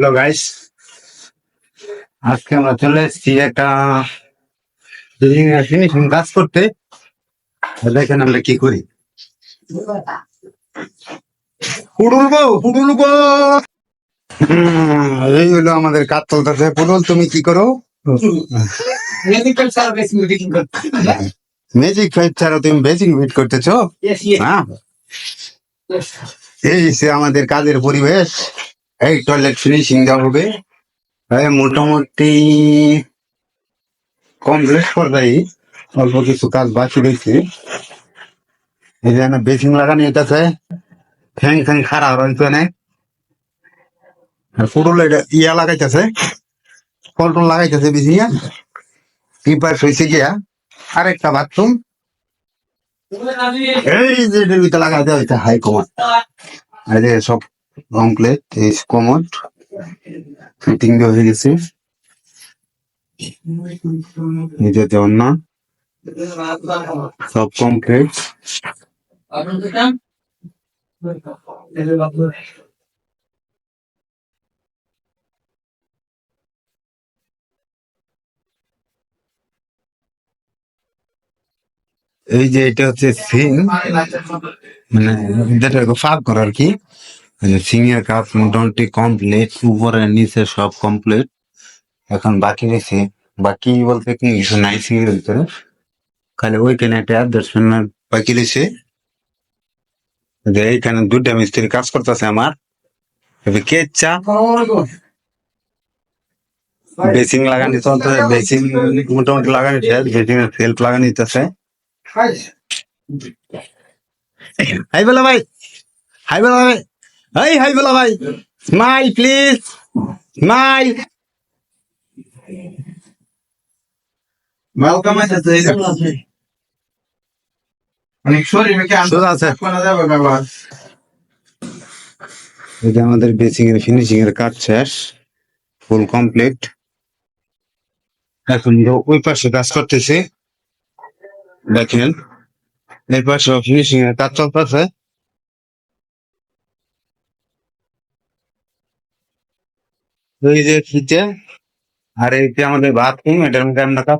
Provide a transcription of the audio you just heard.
Hello guys, আজকে আমরা চলে এসেছি একটা ফিনিশিং কাজ করতে। দেখেন আমরা কি করি। পুডুল গো। এই হলো আমাদের কাজ চলতেছে। পুডুল, তুমি কি করো? ম্যাজিক ফাইট ছাড়া তুমি বেজিং ফিট করতেছো? হ্যাঁ, এই সে আমাদের কাজের পরিবেশ। এই টয়লেট ফিনিশিং দেওয়া হবে। মোটামুটি কমপ্লিট পর্যায়ে, অল্প কিছু কাজ বাকি রয়েছে। এই যে বেসিং লাগানো যেতেছে, ফ্যাং ফ্যাং খারাপ রয়েছে না। পুরো ইয়া লাগাইতেছে, পল্টন লাগাইতেছে বেশি। কি পাশ হয়েছে গিয়া আরেকটা বাথরুম এই যে এটার ভিতরে লাগাই দেওয়া হয়েছে হাই কমান্ড। এই যে সব কমপ্লিট, এই কমোড ফিটিং দেওয়া হয়ে গেছে। এই যে যেমন না সব কমপ্লিট। এই যে এটা হচ্ছে সিং, মানে যেটা ফাঁক করা আর কি। সিং এর কাজ মোটামুটি কমপ্লিট, উপরে নিচে সব কমপ্লিট। এখন বাকি রয়েছে, বাকি বলতে কি কিছু নাই সিং এর ভিতরে, খালি ওইখানে একটা অ্যাডজাস্টমেন্ট বাকি রয়েছে। যে এইখানে দুইটা মিস্ত্রি কাজ করতেছে আমার। তবে কে চা বেসিং লাগানি চলতেছে, বেসিং মোটামুটি লাগানি শেষ, বেসিং এর সেলফ লাগানি দিতেছে। হাই বলা ভাই, হাই বলা ভাই, হাই বলা ভাই, স্মাইল প্লিজ, স্মাইল। ওয়েলকাম আছে অনেক শরীরে কি সোজা আছে। করা যাবে ব্যবহার এটা আমাদের বেসিং এর ফিনিশিং এর কাজ শেষ, ফুল কমপ্লিট। এখন ওই পাশে কাজ করতেছে, দেখেন এই পাশে ফিনিশিং এর কাজ চলতেছে। এই যে ফিতে, আর এই যে আমাদের বাথরুম, এটার মধ্যে আমরা কাজ